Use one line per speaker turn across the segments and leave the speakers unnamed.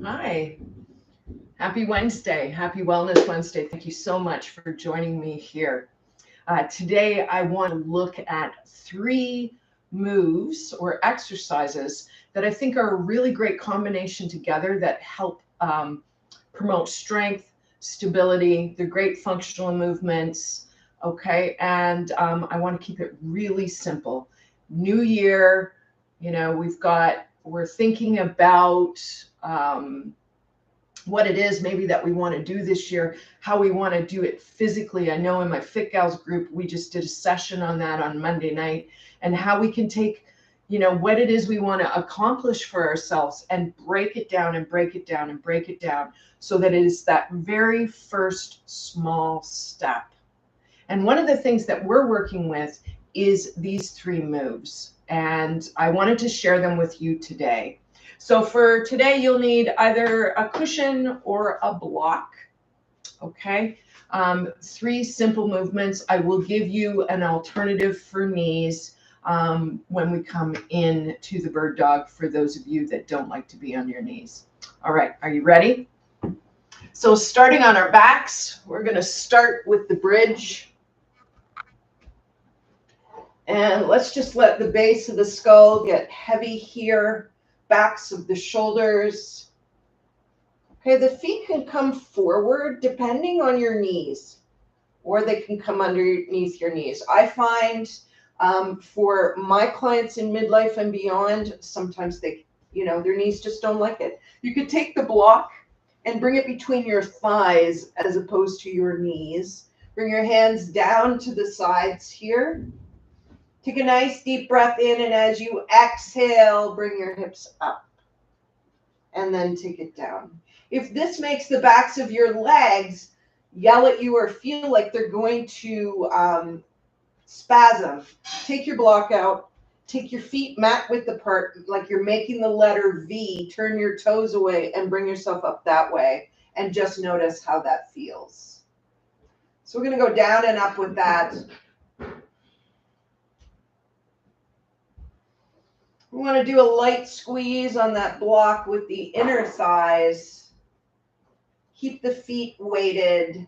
Hi, happy Wednesday. Happy Wellness Wednesday. Thank you so much for joining me here. Today, I want to look at three moves or exercises that I think are a really great combination together that help promote strength, stability. They're great functional movements. Okay, and I want to keep it really simple. New year, we're thinking about what it is maybe that we want to do this year, how we want to do it physically. I know in my Fit Gals group, we just did a session on that on Monday night, and how we can take, what it is we want to accomplish for ourselves and break it down and break it down and break it down so that it is that very first small step. And one of the things that we're working with is these three moves. And I wanted to share them with you today. So for today, you'll need either a cushion or a block. Okay. Three simple movements. I will give you an alternative for knees when we come in to the bird dog for those of you that don't like to be on your knees. All right. Are you ready? So starting on our backs, we're going to start with the bridge. And let's just let the base of the skull get heavy here, backs of the shoulders. Okay, the feet can come forward depending on your knees, or they can come underneath your knees. I find for my clients in midlife and beyond, sometimes their knees just don't like it. You could take the block and bring it between your thighs as opposed to your knees. Bring your hands down to the sides here. Take a nice deep breath in, and as you exhale, bring your hips up and then take it down. If this makes the backs of your legs yell at you or feel like they're going to spasm, take your block out, take your feet mat width apart like you're making the letter V, turn your toes away and bring yourself up that way, and just notice how that feels. So we're going to go down and up with that. We want to do a light squeeze on that block with the inner thighs. Keep the feet weighted.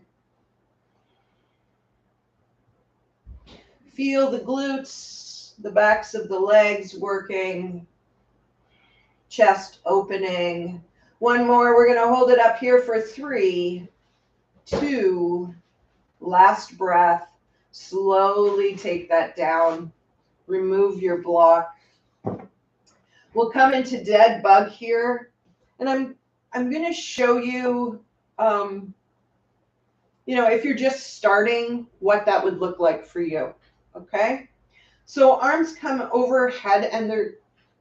Feel the glutes, the backs of the legs working, chest opening. One more. We're going to hold it up here for 3, 2, last breath. Slowly take that down. Remove your block. We'll come into Deadbug here, and I'm going to show you, if you're just starting, what that would look like for you. Okay, so arms come overhead, and they're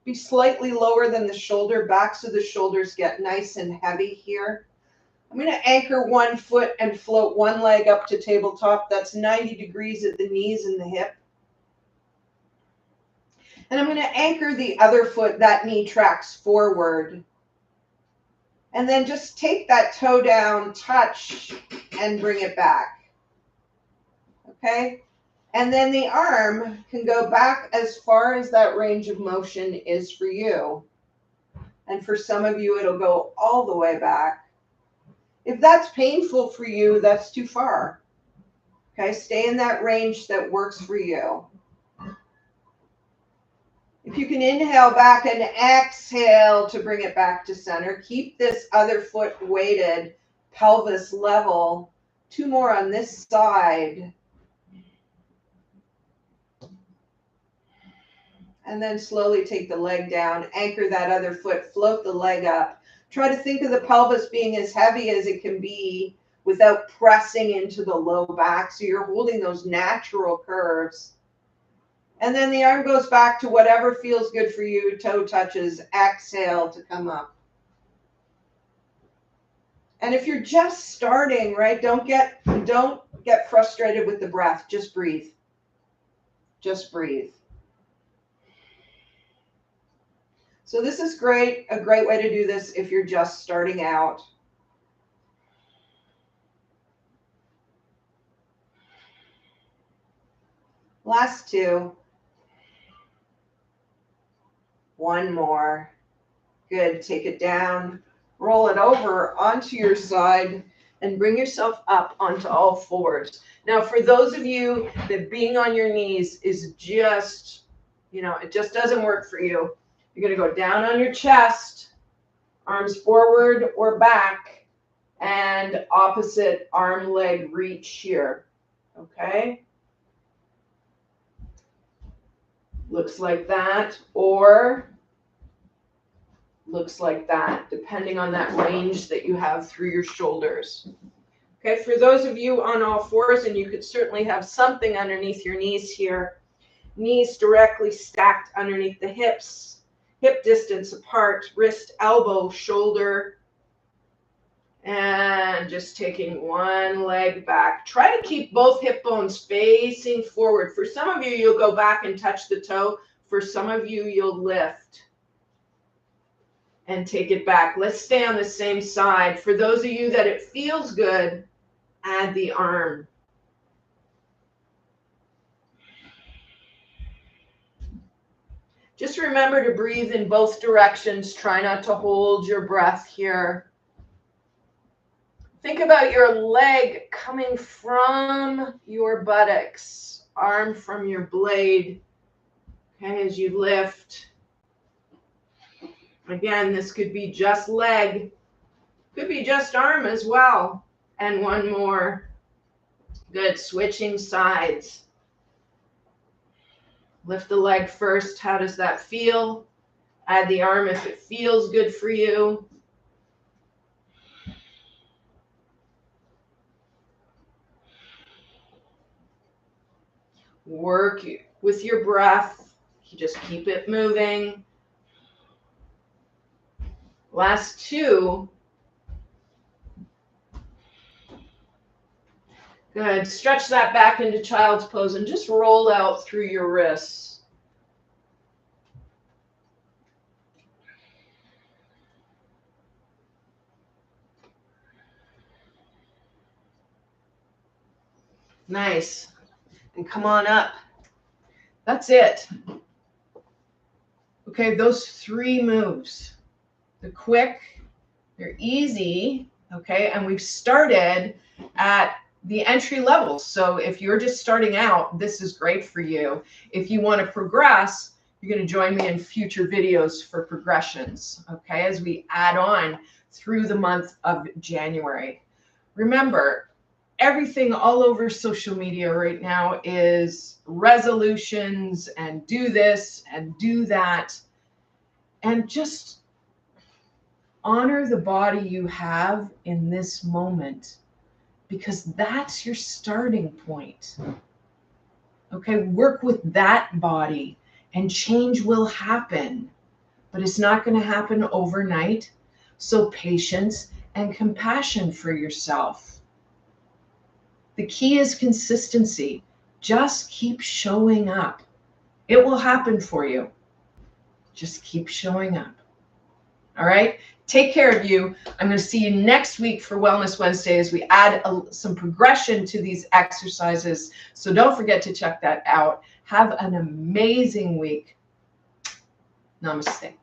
be slightly lower than the shoulder. Backs of the shoulders get nice and heavy here. I'm going to anchor one foot and float one leg up to tabletop. That's 90 degrees at the knees and the hip. And I'm going to anchor the other foot, that knee tracks forward. And then just take that toe down, touch, and bring it back. Okay? And then the arm can go back as far as that range of motion is for you. And for some of you, it'll go all the way back. If that's painful for you, that's too far. Okay? Stay in that range that works for you. If you can inhale back and exhale to bring it back to center, keep this other foot weighted, pelvis level. 2 more on this side. And then slowly take the leg down, anchor that other foot, float the leg up. Try to think of the pelvis being as heavy as it can be without pressing into the low back. So you're holding those natural curves. And then the arm goes back to whatever feels good for you. Toe touches, exhale to come up. And if you're just starting, right, don't get frustrated with the breath. Just breathe. Just breathe. So this is great, a great way to do this if you're just starting out. Last 2. 1 more. Good. Take it down. roll it over onto your side and bring yourself up onto all fours. Now, for those of you that being on your knees is just, it just doesn't work for you, you're going to go down on your chest, arms forward or back, and opposite arm leg reach here. Okay? Looks like that, or looks like that, depending on that range that you have through your shoulders. Okay, for those of you on all fours, and you could certainly have something underneath your knees here, knees directly stacked underneath the hips, hip distance apart, wrist, elbow, shoulder, and just taking one leg back. Try to keep both hip bones facing forward. For some of you, you'll go back and touch the toe. For some of you, you'll lift and take it back. Let's stay on the same side. For those of you that it feels good, add the arm. Just remember to breathe in both directions. Try not to hold your breath here. Think about your leg coming from your buttocks, arm from your blade, okay, as you lift. Again, this could be just leg, could be just arm as well. And one more. Good, switching sides. Lift the leg first. How does that feel? Add the arm if it feels good for you. Work with your breath. You just keep it moving. Last two. Good. Stretch that back into child's pose and just roll out through your wrists. Nice. And come on up. That's it. Okay, those three moves. They're quick, they're easy, okay, and we've started at the entry level. So if you're just starting out, this is great for you. If you want to progress, you're going to join me in future videos for progressions, okay, as we add on through the month of January. Remember, everything all over social media right now is resolutions and do this and do that. And just honor the body you have in this moment, because that's your starting point. Okay, work with that body and change will happen, but it's not going to happen overnight. So patience and compassion for yourself. The key is consistency. Just keep showing up. It will happen for you. Just keep showing up. All right? Take care of you. I'm going to see you next week for Wellness Wednesday as we add some progression to these exercises. So don't forget to check that out. Have an amazing week. Namaste.